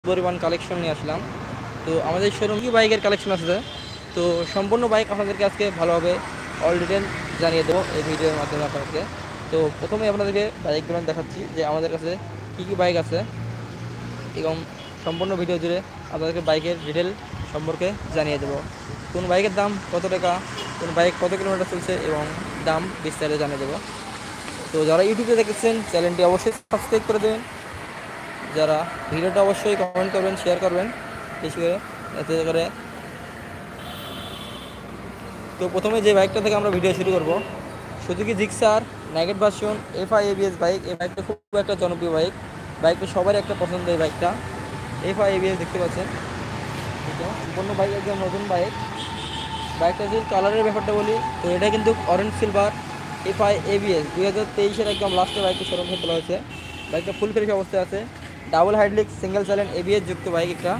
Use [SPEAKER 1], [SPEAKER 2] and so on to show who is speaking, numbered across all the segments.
[SPEAKER 1] পরিমাণ কালেকশন নিয়ে আসলাম। তো আমাদের শোরুম কি বাইকের কালেকশন আছে, তো সম্পূর্ণ বাইক আপনাদেরকে আজকে ভালোভাবে অল ডিটেল জানিয়ে দেবো এই ভিডিওর মাধ্যমে আপনাদেরকে। তো প্রথমে আপনাদেরকে বাইকগুলো দেখাচ্ছি যে আমাদের কাছে কী কী বাইক আছে, এবং সম্পূর্ণ ভিডিও জুড়ে আপনাদেরকে বাইকের ডিটেল সম্পর্কে জানিয়ে দেবো। কোন বাইকের দাম কত টাকা, কোন বাইক কত কিলোমিটার চলছে এবং দাম বিস্তারিত জানিয়ে দেবো। তো যারা ইউটিউবে দেখেছেন চ্যানেলটি অবশ্যই সাবস্ক্রাইব করে দেবেন, যারা ভিডিওটা অবশ্যই কমেন্ট করবেন, শেয়ার করবেন বেশি করে, এতে করে। তো প্রথমে যে বাইকটা থেকে আমরা ভিডিও শুরু করব, Suzuki Gixxer naked version FI ABS bike. এই বাইকটা খুব একটা জনপ্রিয় বাইক, বাইকটা সবারই একটা পছন্দ। এই বাইকটা এফআই এবিএস দেখতে পাচ্ছেন, সম্পূর্ণ বাইক একদম নতুন বাইক। বাইকটা যদি কালারের ব্যাপারটা বলি, তো এটা কিন্তু অরেঞ্জ সিলভার এফআই এবিএস 2023-এর একদম লাস্টের বাইকটি শোরুম থেকে তোলা হয়েছে। বাইকটা ফুল ফ্রেশ অবস্থায় আছে, double hydraulic single silent ABS যুক্ত বাইক একটা,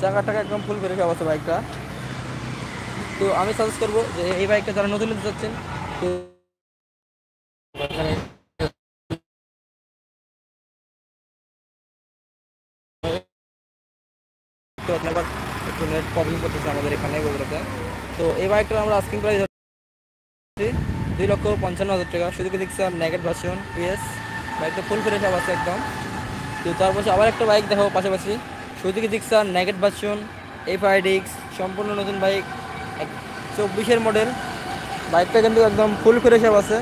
[SPEAKER 1] চাকাটাকা একদম ফুল ফ্রেশ অবস্থা বাইকটা। তো আমি সাজেস্ট করবো যে এই বাইকটা যারা নতুন নিতে চাচ্ছেন, তো একটু নেট প্রবলেম করতেছে আমাদের এখানে বগুড়াতে। তো এই বাইকটা আমরা আস্কিং প্রাইস 2,55,000 টাকা, Suzuki Gixxer naked version ES. বাইকটা ফুল ফ্রেশ আছে একদম। তো তারপর আবার একটা বাইক দেখো পাশাপাশি, সুজুকি জিক্সার নেগেট ভার্সন এফআইডিক্স, সম্পূর্ণ নতুন বাইক, 24-এর মডেল। বাইকটা কিন্তু একদম ফুল ফ্রেশ আছে।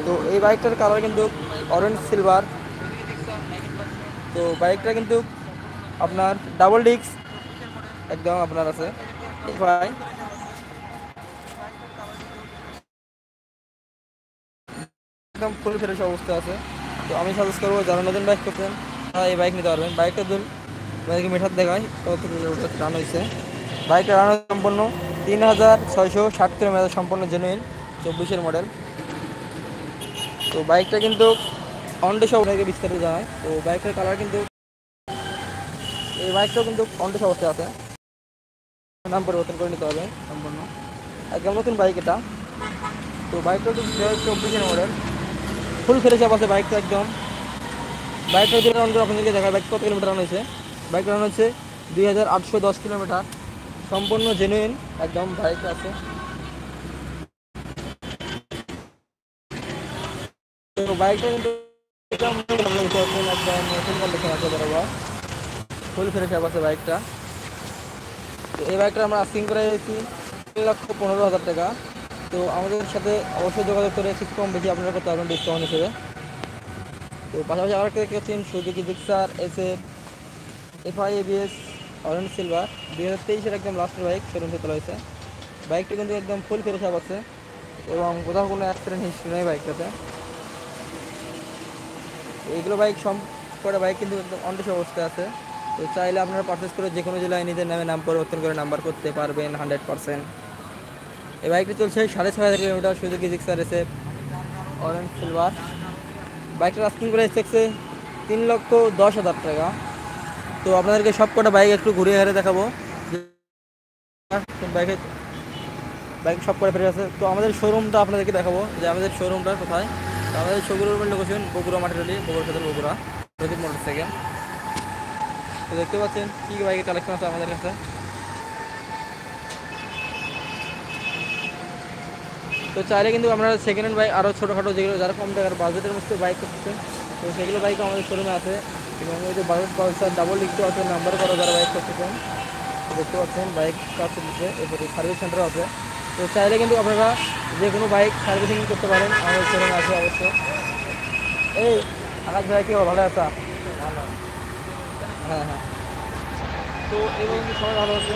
[SPEAKER 1] তো এই বাইকটার কালার কিন্তু অরেঞ্জ সিলভার। তো বাইকটা কিন্তু আপনার ডাবল ডিস্ক একদম আপনার আছে ভাই, একদম ফুল ফ্রেশ অবস্থা আছে। তো আমি সাজেস্ট করবো যারা নতুন বাইক করছেন তারা এই বাইক নিতে পারবেন। বাইকটা দুল বাইকে মিটার দেখায় কত কিলোমিটার রান হয়েছে। বাইকটা রান সম্পূর্ণ 3,660 কিলোমিটার, সম্পূর্ণ জেনুইন, 24-এর মডেল। তো বাইকটা কিন্তু অনডে সব থেকে বিস্তারিত জানায়। তো বাইকটার কালার কিন্তু, এই বাইকটাও কিন্তু অনডে অবস্থায় আছে, নাম পরিবর্তন করে নিতে হবে সম্পূর্ণ, একদম নতুন বাইক এটা। তো বাইকটা কিন্তু 2024-এর মডেল, ফুল ফ্রেশ আছে বাইকটা একদম। বাইকটা যদি রান করে আপনাদেরকে দেখায় বাইক কত কিলোমিটার রান হয়েছে। বাইক রান হচ্ছে 2,810 কিলোমিটার, সম্পূর্ণ জেনুইন একদম বাইক আছে। তো বাইকটা কিন্তু একদম নতুন কন্ডিশন আছে বরাবর, ফুল ফ্রেশ আছে বাইকটা। তো এই বাইকটা আমরা আস্কিং করে দিয়েছি 3,15,000 টাকা। তো আমাদের সাথে অবশ্যই যোগাযোগ করে কিছু কম বেশি আপনারা করতে পারবেন ডিসকাউন্ট হিসেবে। তো পাশাপাশি আবার একটা দেখতে পাচ্ছেন Suzuki Gixxer SF FI ABS orange silver, 2023-এর একদম লাস্টের বাইক শোরুম থেকে তোলা হয়েছে। বাইকটা কিন্তু একদম ফুল ফ্রেশ আছে এবং কোথাও কোনো অ্যাক্সিডেন্ট হিস্ট্রি নেই বাইকটাতে। এইগুলো বাইক সব কটা বাইক কিন্তু একদম অনটেস্ট অবস্থায় আছে। তো চাইলে আপনারা পারচেস করে যে কোনো জেলায় নিজের নামে নাম পরিবর্তন করে নাম্বার করতে পারবেন 100%। এই বাইকটি চলছে 6,500 kilometre, Suzuki Gixxer SF orange silver. বাইকটার আস্কিং প্রাইস থাকছে 3,10,000 টাকা। তো আপনাদেরকে সব কটা বাইক একটু ঘুরিয়ে ঘুরে দেখাবো, বাইকের বাইক সব কটা ফেরে আছে। তো আমাদের শোরুমটা আপনাদেরকে দেখাবো যে আমাদের শোরুমটা কোথায়। তো আমাদের শোরুমের লোকেশন বগুড়া মাটিরালি, বগুড়া সদর বগুড়া, প্রদীপ মোটরসাইকেল। তো দেখতে পাচ্ছেন কী বাইকের কালেকশন আছে আমাদের কাছে। তো চাইলে কিন্তু আপনারা সেকেন্ড হ্যান্ড বাইক আরও ছোটোখাটো যেগুলো যারা কম টাকার বাজেটের মধ্যে বাইক করতেছেন, তো সেগুলো বাইকও আমাদের শোরুমে আছে। এবং ওই যে বাজাজ পালসার ডাবল ডিস্ক আছে, নাম্বার করা যারা বাইক করতেছেন দেখতে পাচ্ছেন বাইক কাজ চলছে, এরপরে সার্ভিস সেন্টার আছে। তো চাইলে কিন্তু আপনারা যে কোনো বাইক সার্ভিসিং করতে পারেন, আমাদের শোরুমে আছে অবশ্যই। এই আকাশ ভাই কি ভালো আছা? হ্যাঁ হ্যাঁ। তো এবং সবাই ভালো আছে।